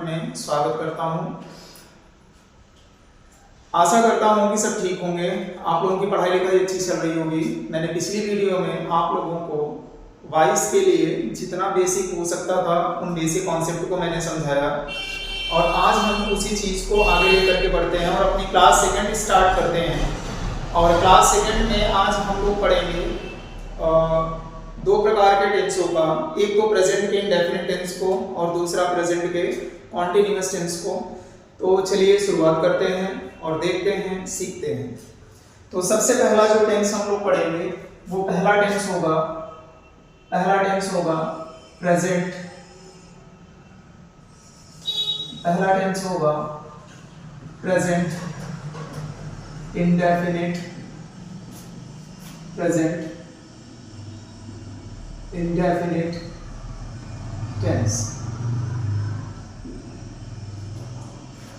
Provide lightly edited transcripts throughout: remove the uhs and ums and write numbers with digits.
में स्वागत करता हूं। आशा करता हूं कि सब ठीक होंगे, आप लोगों की पढ़ाई लिखाई अच्छी चल रही होगी। मैंने पिछली वीडियो में आप लोगों को वॉइस के लिए जितना बेसिक हो सकता था उन बेसिक कॉन्सेप्ट को मैंने समझाया और आज हम उसी चीज़ को आगे लेकर के बढ़ते हैं और अपनी क्लास सेकंड स्टार्ट करते हैं। और क्लास सेकंड में आज हम लोग पढ़ेंगे दो प्रकार के टेंसों का, एक तो प्रेजेंट के इंडेफिनिट टेंस को और दूसरा प्रेजेंट के कॉन्टिन्यूअस टेंस को। तो चलिए शुरुआत करते हैं और देखते हैं, सीखते हैं। तो सबसे पहला जो टेंस हम लोग पढ़ेंगे वो पहला टेंस होगा प्रेजेंट। पहला टेंस होगा present indefinite, present indefinite tense,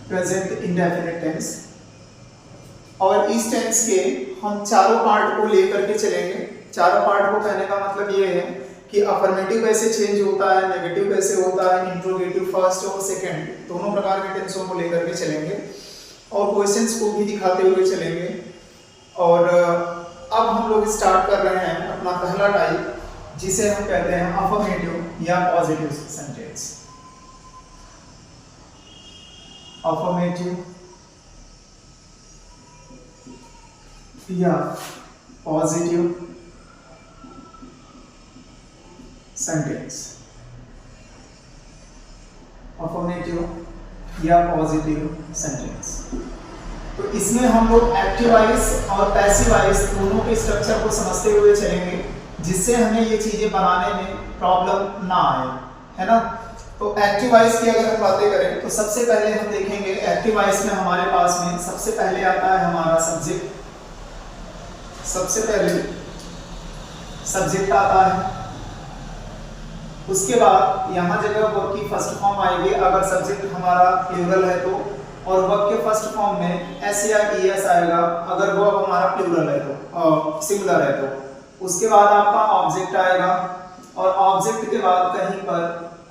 present indefinite tense. और इस टेंस के हम चारों पार्ट को लेकर के चलेंगे। चारों पार्ट को कहने का मतलब ये है कि अफर्मेटिव कैसे चेंज होता है, नेगेटिव कैसे होता है, इंट्रोगेटिव फर्स्ट और सेकंड दोनों प्रकार के टेंसों को लेकर के चलेंगे और क्वेश्चंस को भी दिखाते हुए चलेंगे। और अब हम लोग स्टार्ट कर रहे हैं अपना पहला टाइप, जिसे हम कहते हैं अफर्मेटिव या पॉजिटिव सेंटेंस। अफर्मेटिव या पॉजिटिव सेंटेंस, अफर्मेटिव या पॉजिटिव सेंटेंस। तो इसमें हम लोग एक्टिव वॉइस और पैसिव वॉइस दोनों के स्ट्रक्चर को समझते हुए चलेंगे, जिससे हमें ये चीजें बनाने में प्रॉब्लम ना आए, है ना। तो एक्टिव वॉइस की अगर हम बातें करें तो सबसे पहले हम देखेंगे एक्टिव वॉइस में हमारे पास में सबसे पहले आता है हमारा सब्जेक्ट। सबसे पहले सब्जेक्ट आता है, उसके बाद यहाँ जगह वर्ब की फर्स्ट फॉर्म आएगी अगर सब्जेक्ट हमारा प्लूरल है तो, और वर्ब के फर्स्ट फॉर्म में एस या ईएस आएगा अगर वर्ब हमारा प्लूरल है तो, सिंगुलर है तो। उसके बाद आपका ऑब्जेक्ट आएगा और ऑब्जेक्ट के बाद कहीं पर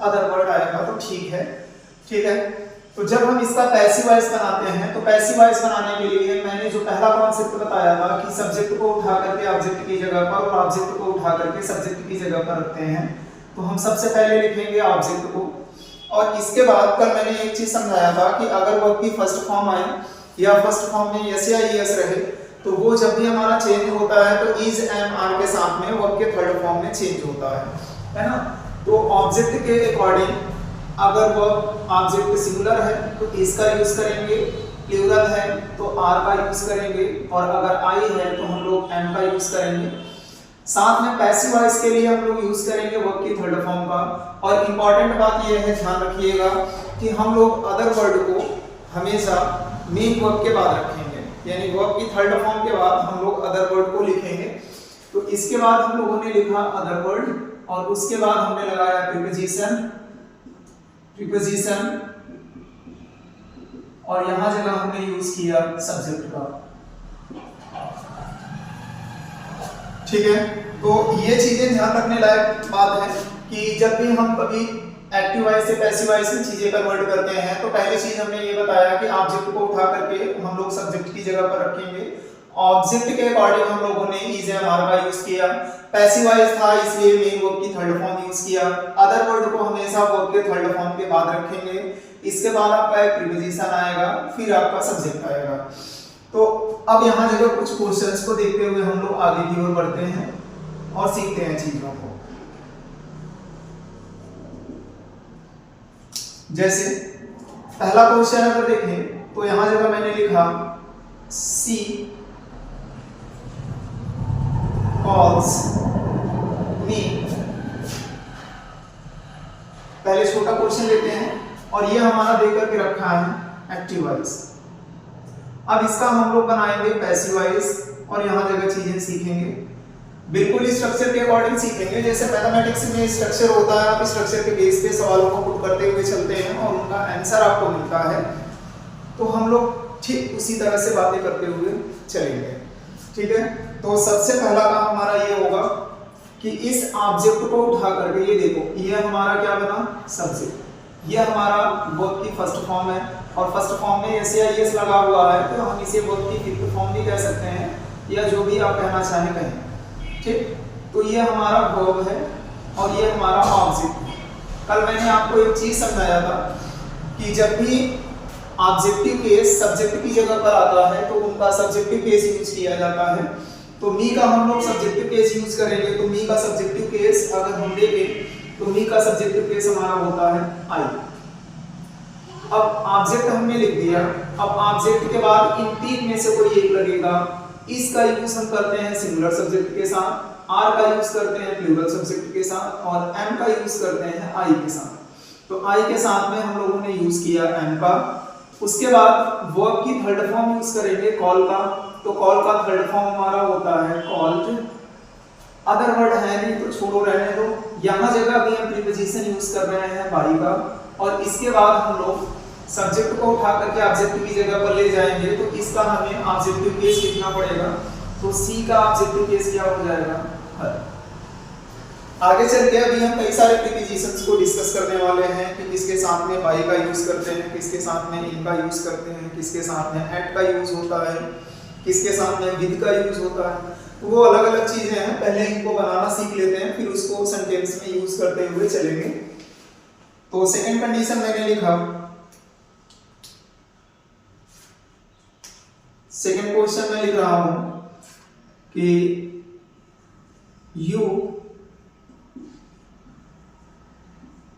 अदर वर्ड आएगा तो ठीक है। तो जब हम इसका पैसिव वॉइस बनाते हैं तो पैसिव वॉइस बनाने के लिए मैंने जो पहला कॉन्सेप्ट बताया था कि सब्जेक्ट को उठा करके ऑब्जेक्ट की जगह पर और ऑब्जेक्ट को उठा करके सब्जेक्ट की जगह पर रखते हैं। तो हम सबसे पहले लिखेंगे ऑब्जेक्ट को, और इसके बाद कल मैंने एक चीज समझाया था कि अगर वर्ब की फर्स्ट फॉर्म आए या फर्स्ट फॉर्म में यस या ईएस रहे तो वो जब भी हमारा चेंज होता है तो इज एम आर के साथ में वर्ब के थर्ड फॉर्म में चेंज होता है ना। तो ऑब्जेक्ट के अकॉर्डिंग अगर वर्ब ऑब्जेक्ट सिंगुलर है तो इज का यूज करेंगे, प्लूरल है तो आर का यूज करेंगे, और अगर आई है तो हम लोग एम का यूज करेंगे। साथ में पैसिव वॉइस के लिए हम लोग यूज करेंगे वर्ब की थर्ड फॉर्म का। और इंपॉर्टेंट बात यह है, ध्यान रखिएगा कि हम लोग अदर वर्ड को हमेशा मेन वर्ब के बाद रखेंगे, यानी वर्ब की थर्ड फॉर्म के बाद हम लोग अदर वर्ड को लिखेंगे। तो इसके बाद हम लोगों ने लिखा अदर वर्ड और उसके बाद हमने लगाया प्रीपोजिशन, और यहां जगह हमने यूज किया सब्जेक्ट का। ठीक है, तो ये चीजें ध्यान रखने लायक बात है कि जब भी हम कभी एक्टिव वॉइस से पैसिव वॉइस में चीजें कन्वर्ट करते हैं तो पहली चीज हमने ये बताया कि ऑब्जेक्ट को उठा करके हम लोग सब्जेक्ट की जगह पर रखेंगे। ऑब्जेक्ट के अकॉर्डिंग हम लोगों ने इज एम आर का यूज किया। पैसिव वॉइस था इसलिए मेन वर्ब की थर्ड फॉर्म यूज किया। अदर वर्ड को हमेशा वर्ब के थर्ड फॉर्म के बाद रखेंगे। इसके बाद आपका एक प्रीपोजिशन आएगा, फिर आपका सब्जेक्ट आएगा। तो अब यहाँ जगह कुछ क्वेश्चंस को देखते हुए हम लोग आगे की ओर बढ़ते हैं और सीखते हैं चीजों को। जैसे पहला क्वेश्चन अगर देखें तो यहां जगह मैंने लिखा सी कॉल्स मी। पहले छोटा क्वेश्चन लेते हैं और ये हमारा देकर के रखा है एक्टिव वॉइस। अब इसका हम लोग बनाएंगे पैसिव वॉइस और यहां जगह चीजें सीखेंगे, बिल्कुल स्ट्रक्चर के अकॉर्डिंग सीखेंगे। जैसे मैथमेटिक्स में स्ट्रक्चर होता है, आप स्ट्रक्चर के बेस पे सवालों को पुट करते हुए चलते हैं और उनका आंसर आपको मिलता है। तो हम लोग ठीक उसी तरह से बातें करते हुए चलेंगे। ठीक है, तो सबसे पहला काम हमारा ये होगा कि इस ऑब्जेक्ट को उठा करके, ये देखो ये हमारा क्या बना, सब्जेक्ट ये हमारा वर्ब की फर्स्ट फॉर्म है और फर्स्ट फॉर्म में एस या एस लगा हुआ है तो हम इसे वर्ब की फिफ्थ फॉर्म भी कह सकते हैं या जो भी आप कहना चाहें कहें। ठीक, तो ये हमारा वर्ब है और ये हमारा ऑब्जेक्ट है। कल मैंने आपको एक चीज समझाया था कि जब भी ऑब्जेक्टिव केस सब्जेक्ट की जगह पर आता है तो उनका सब्जेक्टिव केस यूज किया जाता है। तो मी का हम लोग सब्जेक्टिव केस यूज करेंगे। तो मी का सब्जेक्टिव केस अगर हम देखें तो मी का सब्जेक्टिव केस हमारा होता है आई। अब ऑब्जेक्ट हमने लिख दिया। अब ऑब्जेक्ट के बाद इन तीन में से कोई एक लगेगा। इसका यूज हम करते हैं सिंगुलर सब्जेक्ट के साथ, आर का यूज करते हैं प्लूरल सब्जेक्ट के साथ और एम का यूज करते हैं आई के साथ। तो आई के साथ में हम लोगों ने यूज किया एम का। उसके बाद वर्ब की थर्ड फॉर्म यूज करेंगे कॉल का। तो कॉल का थर्ड फॉर्म हमारा होता है कॉल्ड। अदर वर्ड है नहीं तो छोड़ो, रहने दो। यहाँ जगह भी हम प्रीपोजिशन यूज कर रहे हैं बाई का और इसके बाद हम लोग सब्जेक्ट को उठा करके ऑब्जेक्ट की जगह पर ले जाएंगे। तो इसका हमें ऑब्जेक्टिव केस लिखना पड़ेगा। तो सी का ऑब्जेक्टिव केस क्या हो जाएगा? हर। आगे चल के अभी हम कई सारे प्रीपोजिशंस को डिस्कस करने वाले हैं कि किसके साथ में बाई का यूज करते हैं, किसके साथ में इन का यूज करते हैं, किसके साथ में एट का यूज होता है, किसके साथ में विद का यूज होता है। तो वो अलग अलग चीजें हैं, पहले इनको बनाना सीख लेते हैं फिर उसको सेंटेंस में यूज करते हुए चलेंगे। तो सेकंड कंडीशन मैंने लिखा, सेकंड क्वेश्चन में लिख रहा हूं कि you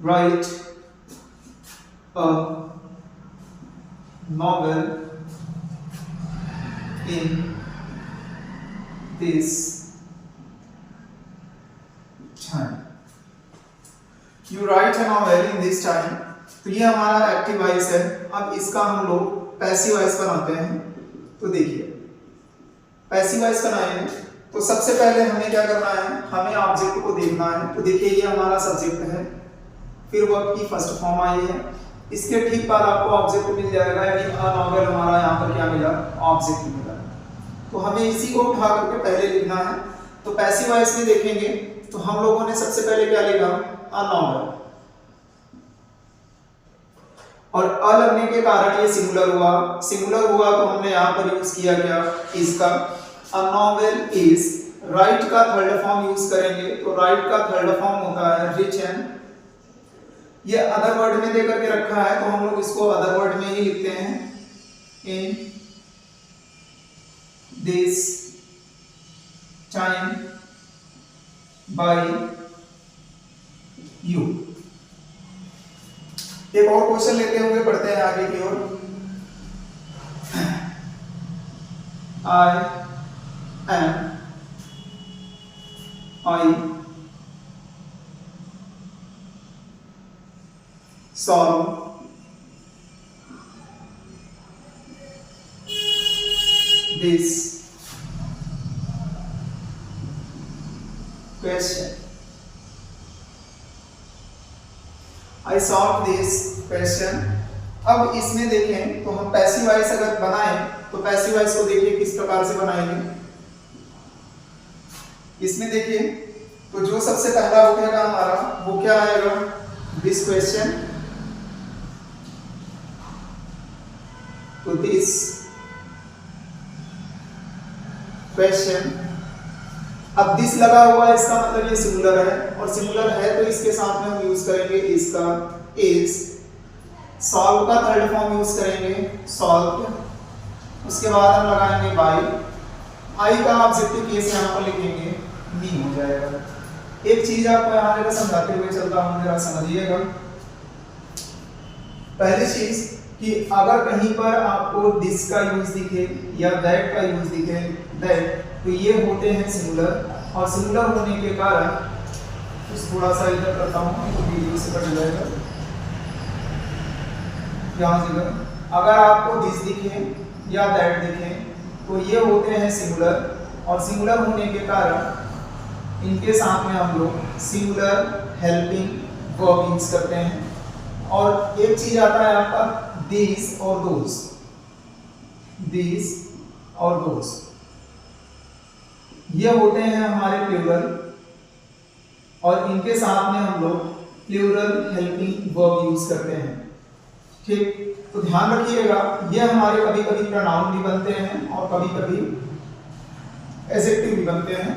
right a novel in this time. You right a novel in this time. तो ये हमारा एक्टिव वॉइस है। अब इसका हम लोग पैसिव वॉइस बनाते हैं। तो देखिए पैसिव वॉइस बनाएंगे तो सबसे पहले हमें क्या करना है, हमें ऑब्जेक्ट को देखना है। तो देखिए ये हमारा सब्जेक्ट है, फिर वर्ब की फर्स्ट फॉर्म आई है, इसके ठीक बाद आपको ऑब्जेक्ट मिल जाएगा, यानी अ नॉवेल हमारा यहाँ पर क्या मिला, ऑब्जेक्ट मिला। तो हमें इसी को उठा करके पहले लिखना है। तो पैसिव वॉइस में देखेंगे तो हम लोगों ने सबसे पहले क्या लिखा, अ नॉवेल, और अ लगने के कारण ये सिंगुलर हुआ। सिंगुलर हुआ तो हमने यहाँ पर यूज किया क्या, इसका। अ नॉवेल इज, राइट का थर्ड फॉर्म यूज करेंगे। तो राइट का थर्ड फॉर्म होता है रिच एंड। ये अदर वर्ड में देकर के रखा है तो हम लोग इसको अदर वर्ड में ही लिखते हैं। In this time by you. एक और क्वेश्चन लेते हुए बढ़ते हैं आगे की ओर। I solve this question. I solve this question. अब इसमें देखें तो हम पैसिव वॉइस अगर बनाएं तो पैसिव वॉइस को देखिए किस प्रकार से बनाएंगे। इसमें देखिए तो जो सबसे पहला उठेगा हमारा वो क्या आएगा, दिस क्वेश्चन। तो दिस क्वेश्चन। अब दिस लगा हुआ है इसका मतलब ये सिंगुलर है और सिंगुलर है तो इसके साथ में हम यूज करेंगे इसका इज। सॉल्व का थर्ड फॉर्म यूज करेंगे सॉल्व। उसके बाद हम लगाएंगे बाय। आई का ऑब्जेक्टिव केस यहाँ पर लिखेंगे मी हो जाएगा। एक चीज आपको यहाँ जगह समझाते हुए चलता हूँ, जरा समझिएगा। पहली चीज कि अगर कहीं पर आपको दिस का यूज दिखे या दैट का यूज दिखे, दैट, तो ये होते हैं सिंगुलर और सिंगुलर होने के कारण कुछ थोड़ा सा इधर करता हूँ तो वीडियो से कट जाएगा। यहाँ जगह अगर आपको दिस दिखे या दैट दिखे तो ये होते हैं सिंगुलर और सिंगुलर होने के कारण इनके साथ में हम लोग सिंगुलर हेल्पिंग वर्ब यूज करते हैं। और एक चीज आता है आपका दिस और दोस, दिस और दोस, ये होते हैं हमारे प्लूरल और इनके साथ में हम लोग प्लूरल हेल्पिंग वर्ब यूज करते हैं। ठीक, तो ध्यान रखिएगा ये हमारे कभी कभी प्रोनाउन भी बनते हैं और कभी कभी एडजेक्टिव भी बनते हैं,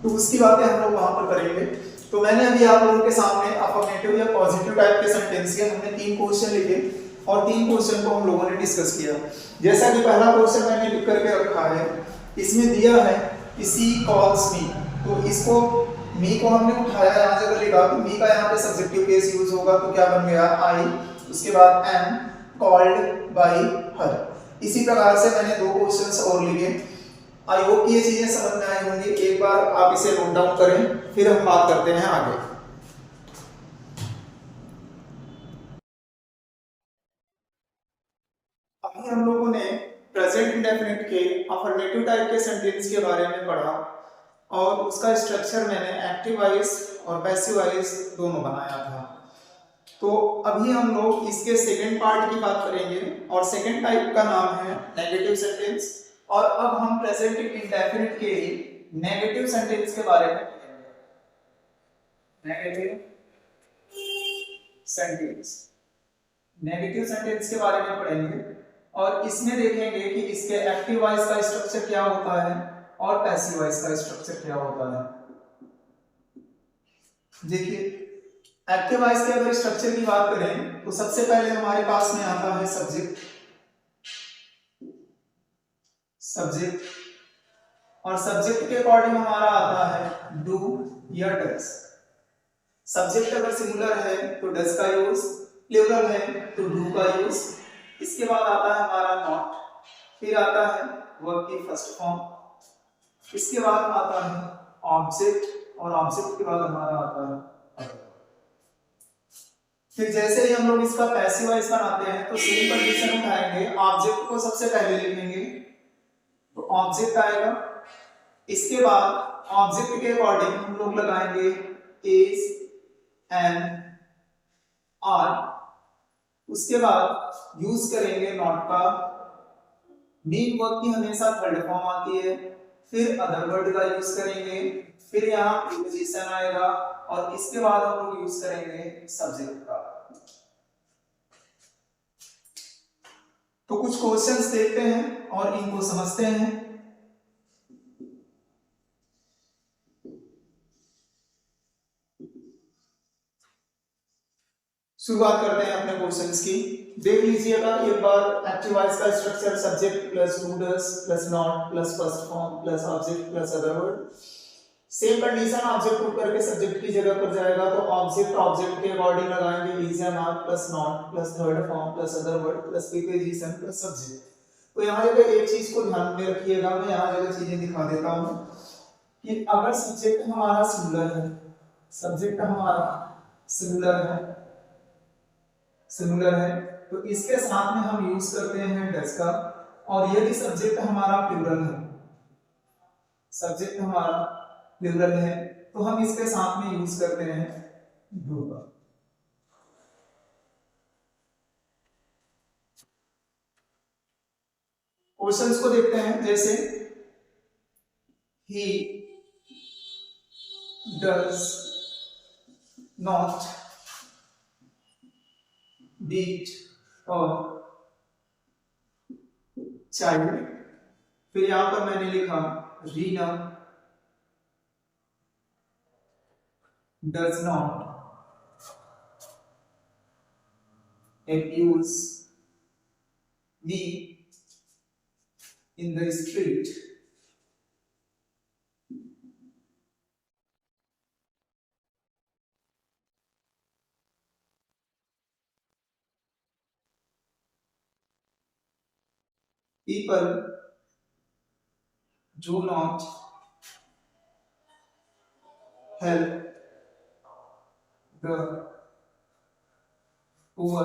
तो उसकी बातें हम लोग वहां पर करेंगे। तो मैंने अभी आप लोगों के सामने अफर्मेटिव या पॉजिटिव टाइप के सेंटेंस के हमने 3 क्वेश्चन लिखे और 3 क्वेश्चन को हम लोगों ने डिस्कस किया। जैसा कि पहला क्वेश्चन मैंने लिख करके रखा है, इसमें दिया है कि सी कॉल्स मी, तो इसको मी को हमने उठाया, यहाँ जगह लिखा तो मी का यहाँ पे सब्जेक्टिव केस यूज होगा, तो क्या बन गया आई, उसके बाद एम कॉल्ड बाय हर। इसी प्रकार से मैंने 2 क्वेश्चंस और लिखे। आई होप ये चीजें समझ में आई होंगी। एक बार आप इसे नोट डाउन करें, फिर हम बात करते हैं आगे। अभी हम लोगों ने प्रेजेंट इंडेफिनिट के अफर्मेटिव टाइप के सेंटेंस के बारे में पढ़ा और उसका स्ट्रक्चर मैंने एक्टिव वॉइस और पैसिव वॉइस दोनों बनाया था। तो अभी हम लोग इसके सेकंड पार्ट की बात करेंगे और सेकंड टाइप का नाम है नेगेटिव सेंटेंस। और अब हम प्रेजेंट इंडेफिनिट के ही नेगेटिव सेंटेंस के बारे में पढ़ेंगे। नेगेटिव सेंटेंस, नेगेटिव सेंटेंस के बारे में पढ़ेंगे और इसमें देखेंगे कि इसके एक्टिव वॉइस का स्ट्रक्चर क्या होता है और पैसिव वॉइस का स्ट्रक्चर क्या होता है। देखिए, एक्टिव वॉइस के अगर स्ट्रक्चर की बात करें तो सबसे पहले हमारे पास में आता है सब्जेक्ट, सब्जेक्ट, और सब्जेक्ट के अकॉर्डिंग हमारा आता है डू या डज। सब्जेक्ट अगर सिंगुलर है तो डज का यूज, प्लूरल है तो डू का यूज। इसके बाद आता है हमारा नॉट, फिर आता है वर्ब की फर्स्ट फॉर्म, इसके बाद आता है ऑब्जेक्ट और ऑब्जेक्ट के बाद हमारा आता है अदर। फिर जैसे ही हम लोग इसका पैसिव वॉइस बनाते हैं तो सेम कंडीशन उठाएंगे, ऑब्जेक्ट को सबसे पहले लिखेंगे तो ऑब्जेक्ट आएगा। इसके बाद ऑब्जेक्ट के अकॉर्डिंग हम लोग लगाएंगे इज एंड आर, उसके बाद यूज करेंगे नॉट का। मेन वर्ब की हमेशा थर्ड फॉर्म आती है, फिर अदर वर्ड का यूज करेंगे, फिर यहाँ प्रीपोजिशन आएगा और इसके बाद हम लोग यूज करेंगे सब्जेक्ट का। तो कुछ क्वेश्चंस देखते हैं और इनको समझते हैं। शुरुआत करते हैं अपने क्वेश्चंस की। देख लीजिएगा एक बार, एक्टिव वॉइस का structure subject plus do does plus not plus first form plus object plus other word. Same condition object put करके सब्जेक्ट की जगह पर जाएगा तो ऑब्जेक्ट ऑब्जेक्ट के अकॉर्डिंग लगाएंगे is and are plus not plus third form plus other word plus preposition plus subject. तो यहाँ जगह एक चीज को ध्यान में रखिएगा, मैं यहाँ जगह चीजें दिखा देता हूँ कि अगर सब्जेक्ट हमारा सिंगुलर है, सब्जेक्ट हमारा सिंगुलर है, सिंगुलर है तो इसके साथ में हम यूज करते हैं डज का। और यदि सब्जेक्ट हमारा प्लूरल है, सब्जेक्ट हमारा प्लूरल है तो हम इसके साथ में यूज करते हैं डू का। क्वेश्चंस को देखते हैं, जैसे ही डज नॉट beat और चाइल्ड। फिर यहां पर मैंने लिखा Reena does not abuse me in the street। People do not help the poor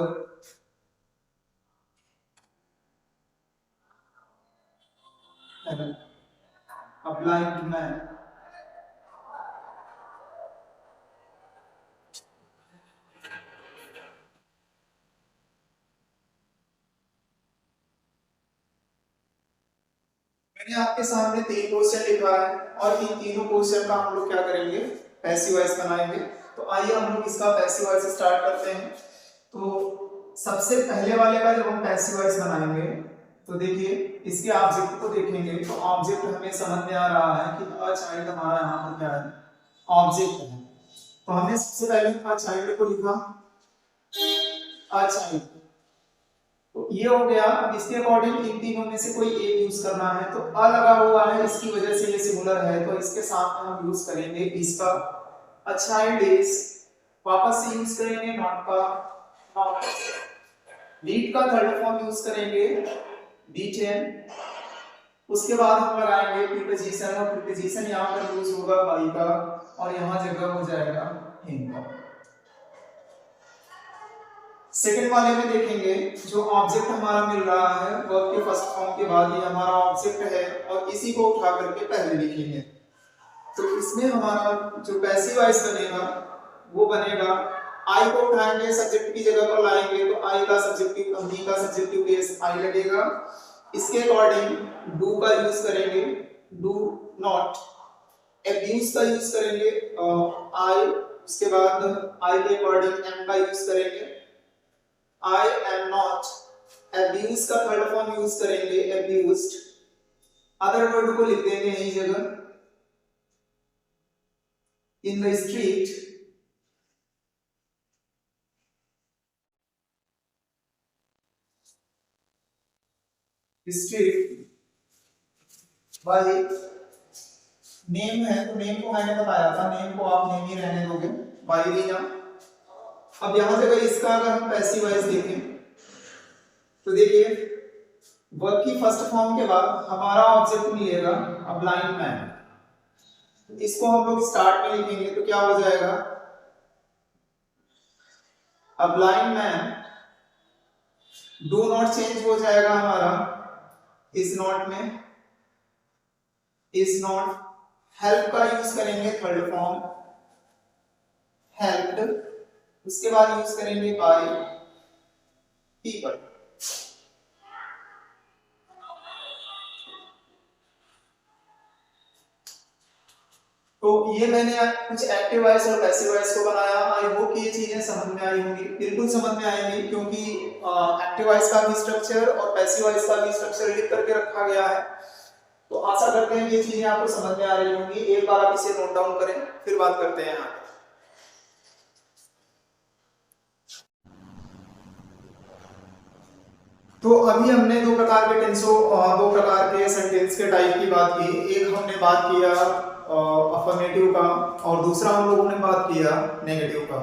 and a blind man। मैंने आपके सामने 3 क्वेश्चन लिखा है और इन तीनों क्वेश्चन का हम लोग क्या करेंगे, पैसिव वॉइस बनाएंगे। तो आइए हम लोग इसका पैसिव वॉइस स्टार्ट करते हैं। तो सबसे पहले वाले का जब हम पैसिव वॉइस बनाएंगे तो देखिए इसके ऑब्जेक्ट को देखेंगे तो ऑब्जेक्ट हमें समझ में आ रहा है कि अ चाइल्ड हमारा यहाँ पर क्या है, ऑब्जेक्ट है। तो हमने सबसे पहले अ चाइल्ड को लिखा अ चाइल्ड, तो ये हो गया। अब इसके अकॉर्डिंग इन तीनों में से कोई एक यूज करना है, तो अ लगा हुआ है इसकी वजह से ये सिंगुलर है, तो इसके साथ में हम यूज करेंगे इसका अ चाइल्ड इज, वापस से यूज करेंगे नॉट का नॉट, रीड का थर्ड फॉर्म यूज करेंगे D10, उसके बाद हम लगाएंगे प्रीपोजिशन, और प्रीपोजिशन यहाँ पर यूज होगा बाई का और यहाँ जगह हो जाएगा हिम का। सेकंड वाले में देखेंगे जो ऑब्जेक्ट हमारा मिल रहा है वर्ब के फर्स्ट फॉर्म के बाद ये हमारा ऑब्जेक्ट है और इसी को उठा करके पहले लिखेंगे। तो इसमें हमारा जो पैसिव वॉइस बनेगा वो बनेगा आई को उठाएंगे सब्जेक्ट की जगह पर लाएंगे, तो आई का सब्जेक्टिव बी का सब्जेक्टिव बेस आई लगेगा। इसके अकॉर्डिंग डू का यूज करेंगे डू नॉट, एब्यूज का यूज करेंगे आई, उसके बाद आई के अकॉर्डिंग एम का यूज करेंगे आई एम नॉट, एब्यूज का थर्ड फॉर्म यूज करेंगे एब्यूज्ड, अदर वर्ड को लिख देंगे यही जगह in the street, street by name है, तो नेम को मैंने बताया था, नेम को आप नेम ही रहने दोगे बाय रीना। अब यहां जगह इसका अगर हम पैसिव वॉइस देखें तो देखिए वर्ब की फर्स्ट फॉर्म के बाद हमारा ऑब्जेक्ट मिलेगा अ ब्लाइंड मैन, इसको हम लोग स्टार्ट में लिखेंगे तो क्या हो जाएगा a blind man, do not change हो जाएगा हमारा इज नॉट में, इज नॉट, हेल्प का यूज करेंगे थर्ड फॉर्म हेल्प्ड, उसके बाद यूज करेंगे बाय पीपल। तो ये मैंने कुछ एक्टिव वॉइस और पैसिव वॉइस को बनाया। आई होप कि ये चीजें समझ में आई होंगी, बिल्कुल समझ में आएंगी, क्योंकि एक्टिव वॉइस का भी स्ट्रक्चर और पैसिव वॉइस का भी स्ट्रक्चर लिख करके रखा गया है। तो आशा करते हैं ये चीजें आपको समझ में आ रही होंगी। एक बार आप इसे नोट डाउन करें फिर बात करते हैं आगे। तो अभी हमने दो प्रकार के सेंटेंस के टाइप की बात की। एक हमने बात किया अफर्मेटिव का और दूसरा हम लोगों ने बात किया नेगेटिव का।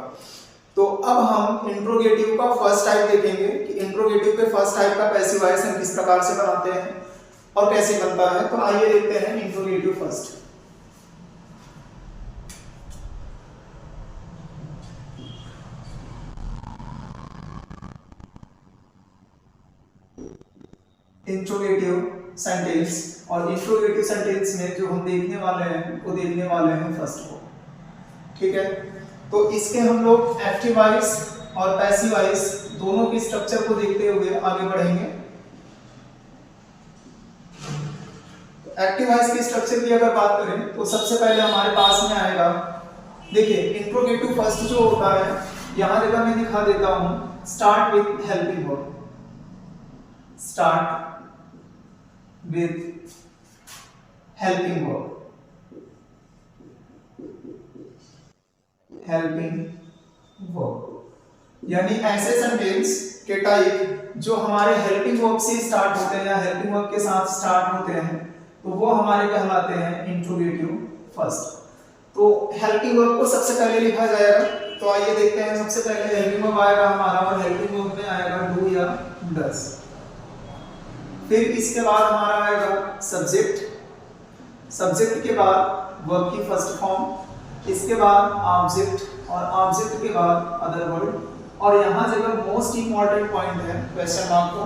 तो अब हम इंट्रोगेटिव का फर्स्ट टाइप देखेंगे कि इंट्रोगेटिव के फर्स्ट टाइप का पैसिव वॉइस हम किस प्रकार से बनाते हैं और कैसे बनता है। तो आइए देखते हैं इंट्रोगेटिव फर्स्ट। इंट्रोगेटिव सेंटेंस और इंट्रोगेटिव सेंटेंस में जो हम देखने वाले हैं वो देखने वाले हैं फर्स्ट को, ठीक है। तो इसके हम लोग एक्टिव वॉइस और पैसिव वॉइस दोनों के स्ट्रक्चर को देखते हुए आगे बढ़ेंगे। तो एक्टिव वॉइस के स्ट्रक्चर की अगर बात करें तो सबसे पहले हमारे पास में आएगा, देखिए इंट्रोगेटिव फर्स्ट जो होता है यहां जगह मैं दिखा देता हूं, start with helping verb, start with helping verb, helping verb, यानी ऐसे सेंटेंस के टाइप जो हमारे हेल्पिंग वर्ब से स्टार्ट होते हैं या हेल्पिंग वर्ब के साथ स्टार्ट होते हैं तो वो हमारे कहलाते हैं इंट्रोगेटिव फर्स्ट। तो हेल्पिंग वर्ब को सबसे पहले लिखा जाएगा। तो आइए देखते हैं, सबसे पहले हेल्पिंग वर्ब आएगा हमारा और हेल्पिंग वर्ब में आएगा डू या डज। फिर इसके बाद हमारा आएगा सब्जेक्ट, सब्जेक्ट के बाद वर्ब की फर्स्ट फॉर्म, इसके बाद ऑब्जेक्ट और ऑब्जेक्ट के बाद अदर वर्ड। और यहाँ जगह मोस्ट इंपॉर्टेंट पॉइंट है क्वेश्चन मार्क को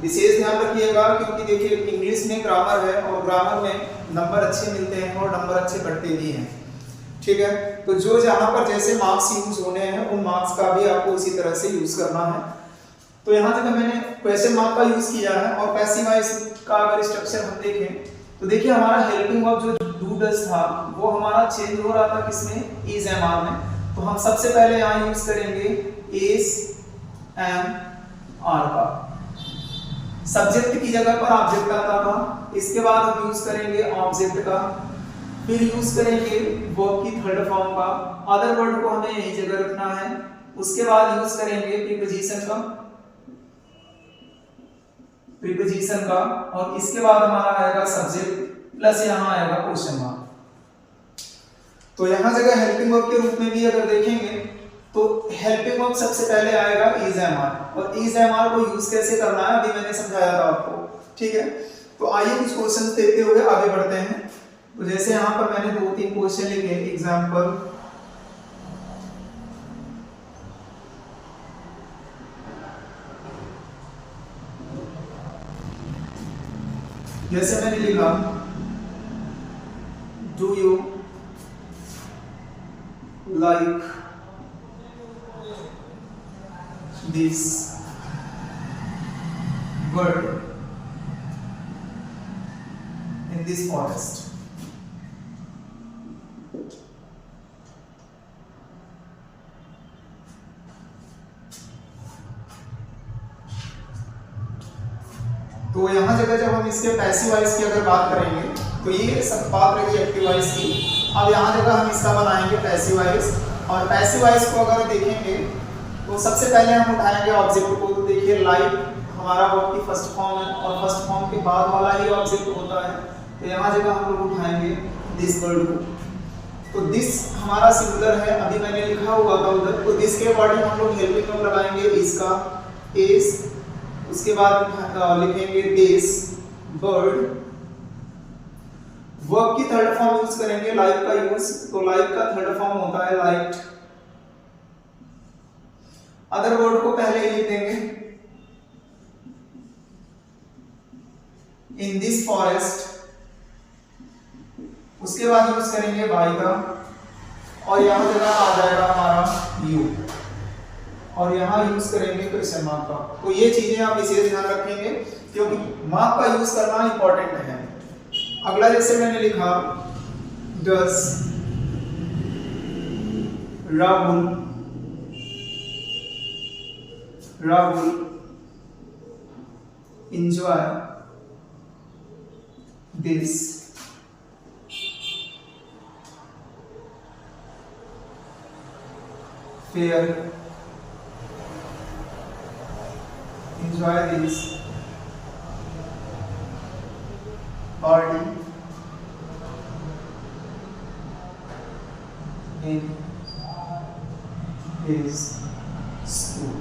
विशेष ध्यान रखिएगा, क्योंकि देखिए इंग्लिश में ग्रामर है और ग्रामर में नंबर अच्छे मिलते हैं और नंबर अच्छे कटते भी हैं, ठीक है। तो जो जहाँ पर जैसे मार्क्स यूज होने हैं उन मार्क्स का भी आपको उसी तरह से यूज करना है। तो यहाँ तक मैंने क्वेश्चन मार्क का यूज किया है। और पैसिव वॉइस का अगर स्ट्रक्चर हम देखें तो देखिए हमारा हेल्पिंग वर्ब जो डू डज था वो हमारा चेंज हो रहा था किसमें, इज एम आर में। तो हम सबसे पहले यहाँ यूज करेंगे इज, एम, आर का। सब्जेक्ट की जगह पर ऑब्जेक्ट आता था, इसके बाद हम यूज करेंगे ऑब्जेक्ट का, फिर यूज करेंगे वर्ब की थर्ड फॉर्म का, अदर वर्ड को हमें यही जगह रखना है, उसके बाद यूज करेंगे प्रीपोजिशन का, और इसके बाद हमारा आएगा सब्जेक्ट प्लस यहाँ आएगा क्वेश्चन मार्क। तो यहाँ जगह हेल्पिंग वर्ब के रूप में भी अगर देखेंगे तो हेल्पिंग वर्ब सबसे पहले आएगा इज, एम, आर, और इज, एम, आर को यूज कैसे करना है अभी मैंने समझाया था आपको, ठीक है। तो आइए कुछ क्वेश्चंस देखते हुए आगे बढ़ते हैं। तो जैसे यहाँ पर मैंने 2-3 क्वेश्चन लिखे, एग्जांपल, जैसे मैंने लिखा do you like this bird in this forest। तो यहाँ जगह जब हम इसके पैसिव वॉइस की अगर बात करेंगे तो ये सब बात रही एक्टिव वॉइस की। अब यहाँ जगह हम इसका बनाएंगे पैसिव वॉइस, और पैसिव वॉइस को अगर देखेंगे तो सबसे पहले हम उठाएंगे ऑब्जेक्ट को। तो देखिए लाइक हमारा वर्ब की फर्स्ट फॉर्म है, और फर्स्ट फॉर्म के बाद वाला ही ऑब्जेक्ट होता है, तो यहाँ जगह हम लोग उठाएंगे दिस बर्ड को। तो दिस हमारा सिंगुलर है, अभी मैंने लिखा हुआ था उधर, तो दिस के अकॉर्डिंग हम लोग हेल्पिंग वर्ब लगाएंगे इसका इज, उसके बाद लिखेंगे दिस बर्ड। वर्ब की थर्ड फॉर्म यूज करेंगे लाइक का यूज, तो लाइक का थर्ड फॉर्म होता है लाइक्ड। अदर वर्ड को पहले ही लिख देंगे इन दिस फॉरेस्ट, उसके बाद यूज करेंगे बाय का, और यहां जगह आ जाएगा हमारा यू, और यहां यूज करेंगे क्वेश्चन मार्क का। तो ये चीजें आप इसे ध्यान रखेंगे क्योंकि मार्क का यूज करना इंपॉर्टेंट है। अगला जैसे मैंने लिखा डस Rahul enjoy this fair, enjoy this party in his school।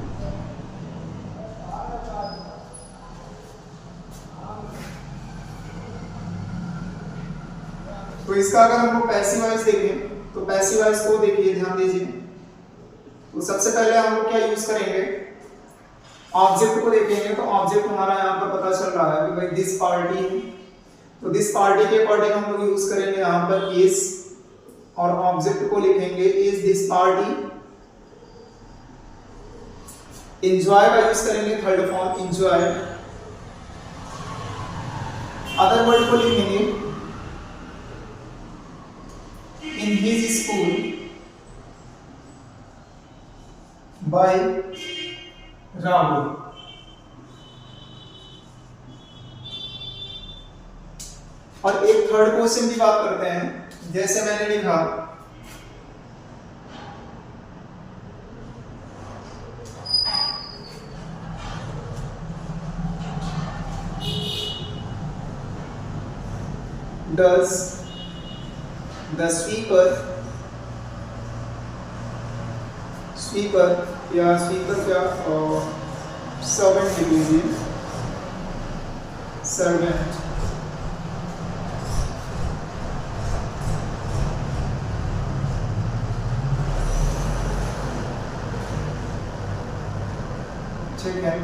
तो इसका अगर हम लोग पैसिव वॉइस देखें तो पैसिव वॉइस को देखिए, ध्यान दीजिए। तो सबसे पहले हम लोग क्या यूज करेंगे, ऑब्जेक्ट को देखेंगे। तो ऑब्जेक्ट हमारा यहाँ पर पता चल रहा है कि भाई दिस पार्टी, तो दिस पार्टी के अकॉर्डिंग हम लोग यूज करेंगे यहाँ पर इज, और ऑब्जेक्ट को लिखेंगे इज दिस पार्टी। एंजॉय का यूज करेंगे third form enjoy. Other word को लिखेंगे in his school by Rahul. और एक थर्ड क्वेश्चन की बात करते हैं, जैसे मैंने लिखा does the sweeper या स्वीपर क्या सर्वेंट लिख लीजिए, सर्वेंट ठीक है।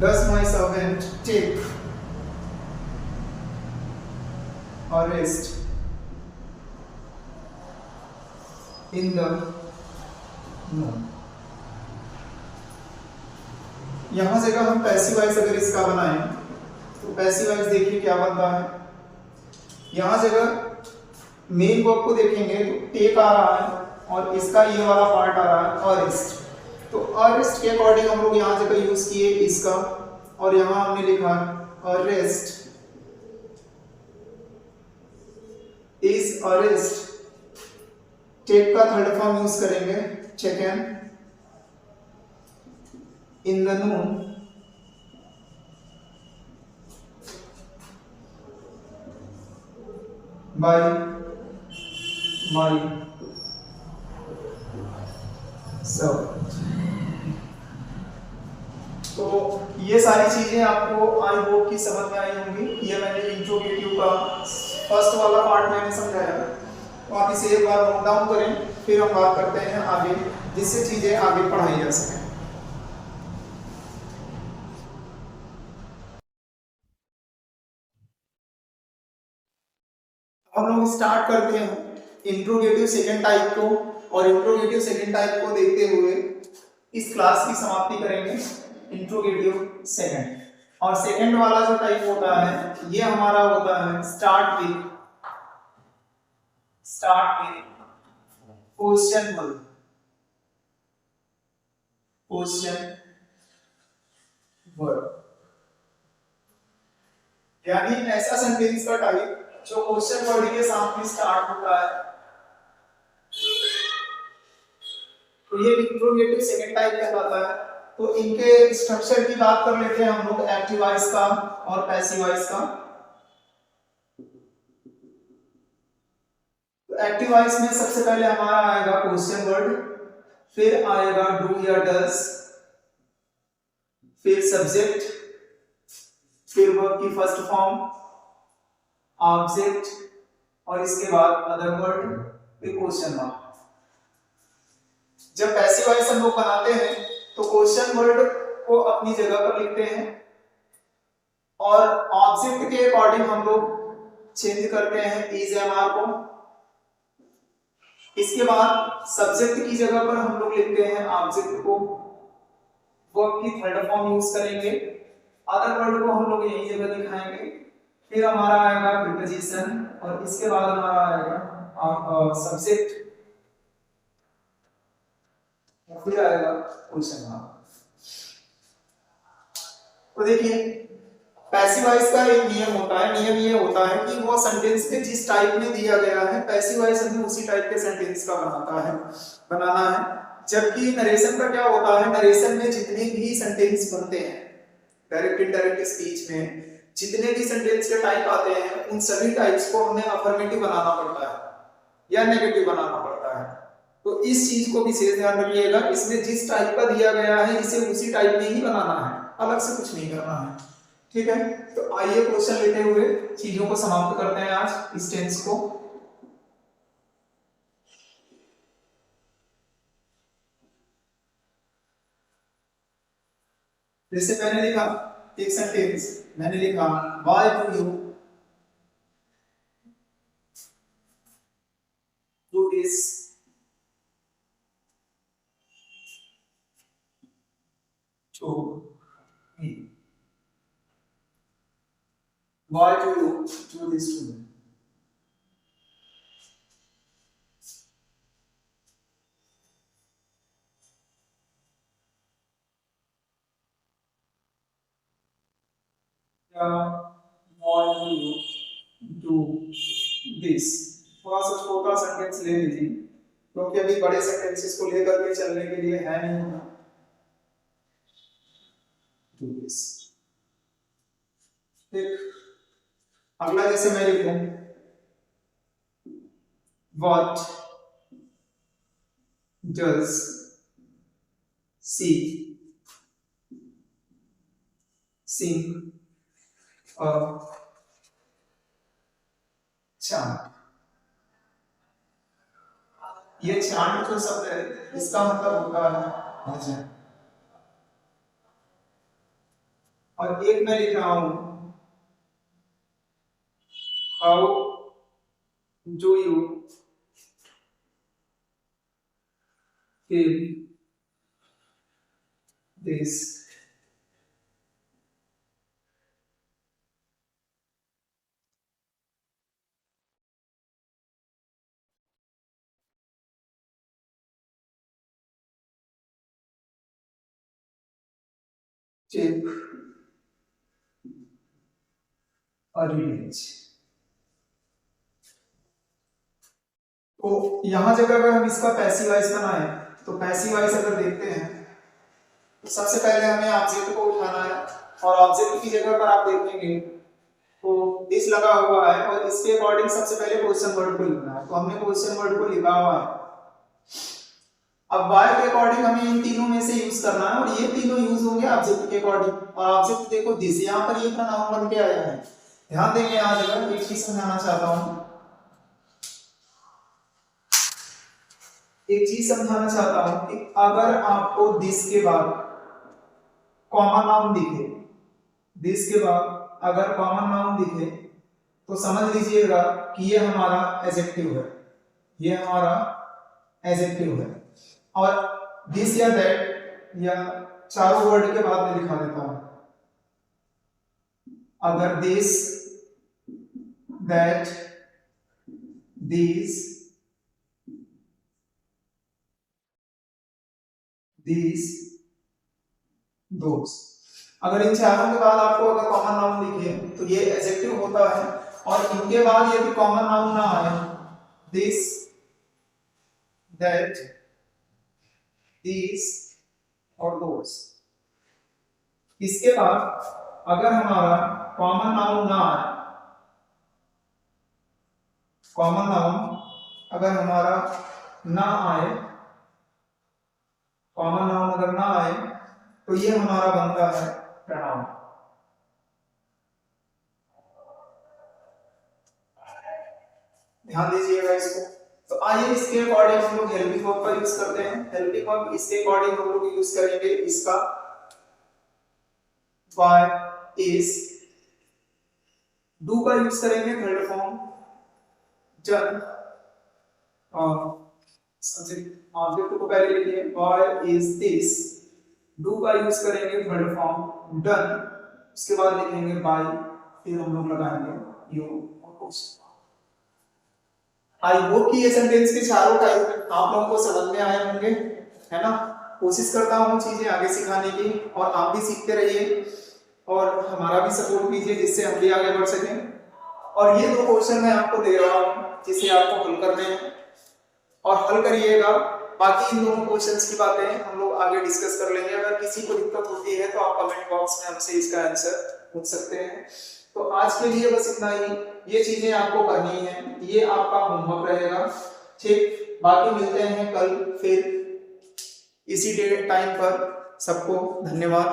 Does my servant take a rest in the no? यहां जगह हम पैसिव वॉइस अगर इसका बनाएं तो पैसिव वॉइस देखिए क्या बनता है। यहाँ जगह मेन वर्ब को देखेंगे तो टेक आ रहा है और इसका ये वाला पार्ट आ रहा है अरेस्ट। तो अरेस्ट के अकॉर्डिंग हम लोग यहाँ जगह यूज किए इसका, और यहाँ हमने लिखा अरेस्ट इज अरेस्ट। टेक का थर्ड फॉर्म यूज करेंगे taken in the Noon bye माई सब। तो ये सारी चीजें आपको आई होप की समझ में आई होंगी। ये मैंने इंट्रोगेटिव का फर्स्ट वाला पार्ट मैंने समझाया, तो आप इसे एक बार नोट डाउन करें, फिर हम बात करते हैं आगे, जिससे चीजें आगे पढ़ाई जा सके। हम लोग स्टार्ट करते हैं इंट्रोगेटिव सेकंड टाइप को, और इंट्रोगेटिव सेकंड टाइप को देखते हुए इस क्लास की समाप्ति करेंगे। इंट्रोगेटिव सेकंड, और सेकंड वाला जो टाइप होता है ये हमारा होता है स्टार्ट विद क्वेश्चन वर्ड, यानी ऐसा सेंटेंस का टाइप जो क्वेश्चन वर्ड के साथ में स्टार्ट होता है, तो ये इंट्रोगेटिव सेकंड टाइप कहलाता है। तो इनके स्ट्रक्चर की बात कर लेते हैं हम लोग, एक्टिव वॉइस का और पैसिव वॉइस का। तो एक्टिव वॉइस में सबसे पहले हमारा आएगा क्वेश्चन वर्ड, फिर आएगा डू या डज, फिर सब्जेक्ट, फिर वर्ब की फर्स्ट फॉर्म ऑब्जेक्ट, और इसके बाद अदर वर्ड, फिर क्वेश्चन मार्क। जब पैसिव वॉइस हम लोग बनाते हैं तो क्वेश्चन वर्ड को अपनी जगह पर लिखते हैं, और ऑब्जेक्ट के अकॉर्डिंग हम लोग चेंज करते हैं इज एम आर को। इसके बाद सब्जेक्ट की जगह पर हम लोग लिखते हैं ऑब्जेक्ट को, वर्ब की थर्ड फॉर्म यूज करेंगे, अदर वर्ड को हम लोग यही जगह दिखाएंगे, फिर हमारा आएगा प्रीपोजिशन, और इसके बाद हमारा आएगा सब्जेक्ट, और फिर आएगा क्वेश्चन मार्क। तो देखिए पैसिव वॉइस का एक नियम होता है, नियम ये होता है कि वो सेंटेंस में जिस टाइप में दिया गया है पैसिव वॉइस हमें उसी टाइप के सेंटेंस का बनाना है। जबकि नरेशन का क्या होता है, नरेशन में जितने भी सेंटेंस बनते हैं डायरेक्ट इनडायरेक्ट स्पीच में, जितने भी सेंटेंस के टाइप आते हैं उन सभी टाइप्स को हमें अफर्मेटिव बनाना पड़ता है या नेगेटिव बनाना पड़ता है। तो इस चीज को विशेष ध्यान रखिएगा, इसमें जिस टाइप का दिया गया है इसे उसी टाइप में ही बनाना है, अलग से कुछ नहीं करना है। ठीक है, तो आइए क्वेश्चन लेते हुए चीजों को समाप्त करते हैं आज इस टेंस को। जैसे मैंने लिखा एक सेंटेंस, मैंने लिखा why do you do this to me, why do you do this to me? Why do you do this? थोड़ा सा छोटा सेंटेंस ले लीजिए, क्योंकि अभी बड़े सेंटेंसेस को लेकर के चलने के लिए है नहीं। Do this। ठीक, अगला जैसे मैं लिखूं What does she sing a chant? ये चांट जो शब्द है इसका मतलब होता है भजन, और एक मैं लिख रहा हूं how do you feel this? Take revenge. तो यहां जगह अगर हम इसका पैसिव वॉइस बनाए तो पैसिव वॉइस अगर देखते हैं तो सबसे पहले हमें ऑब्जेक्ट को उठाना है और ऑब्जेक्ट की जगह पर आप देखेंगे तो दिस लगा हुआ है और इसके अकॉर्डिंग सबसे पहले क्वेश्चन वर्ड को लिखना है। तो हमने क्वेश्चन वर्ड को लिखा हुआ है। अब वाई के अकॉर्डिंग हमें इन तीनों में से यूज करना है और ये तीनों यूज होंगे ऑब्जेक्ट के अकॉर्डिंग। और ऑब्जेक्ट देखो दिस, यहाँ पर ये प्रोनाउन बन के आया है। ध्यान देंगे यहाँ जगह एक चीज समझाना चाहता हूँ, एक चीज समझाना चाहता हूँ कि अगर आपको दिस के बाद कॉमन नाउन दिखे, दिस के बाद अगर कॉमन नाउन दिखे तो समझ लीजिएगा कि ये हमारा एडजेक्टिव है, ये हमारा एडजेक्टिव है। और दिस या दैट या चारों वर्ड के बाद में दिखा देता हूं। अगर दिस, दैट, दिस, दोस, अगर इन चारों के बाद आपको अगर कॉमन नाउन दिखे तो ये एडजेक्टिव होता है। और इनके बाद यदि कॉमन नाउन ना आए, दिस, दैट, दिस और दोस, इसके बाद अगर हमारा कॉमन नाउन ना आए, कॉमन नाउन अगर हमारा ना आए, कॉमन नाउन अगर ना आए तो ये हमारा बनता है प्रोनाउन। ध्यान दीजिएगा इसको। तो आइए इसके अकॉर्डिंग हम लोग हेल्पिंग वर्ब का यूज करते हैं। हेल्पिंग वर्ब इसके अकॉर्डिंग हम लोग यूज करेंगे इसका बाय, इज, डू का यूज करेंगे थर्ड फॉर्म, डन, और ऑब्जेक्ट को पहले लिखिए बाय इज दिस, डू का यूज करेंगे थर्ड फॉर्म डन, उसके बाद लिखेंगे बाय, फिर हम लोग लगाएंगे यू और कुछ। आई होप कि ये सेंटेंस के चारों टाइप आप लोगों को समझ में आए होंगे, है ना। कोशिश करता हूँ चीजें आगे सिखाने की और आप भी सीखते रहिए और हमारा भी सपोर्ट कीजिए जिससे हम भी आगे बढ़ सकें। और ये 2 क्वेश्चन मैं आपको दे रहा हूँ जिसे आपको हल करने हैं और हल करिएगा। बाकी इन दोनों क्वेश्चंस की बातें हम लोग आगे डिस्कस कर लेंगे। अगर किसी को दिक्कत होती है तो आप कमेंट बॉक्स में हमसे इसका आंसर पूछ सकते हैं। तो आज के लिए बस इतना ही, ये चीजें आपको करनी है, ये आपका होमवर्क रहेगा, ठीक। बाकी मिलते हैं कल फिर इसी टाइम पर। सबको धन्यवाद।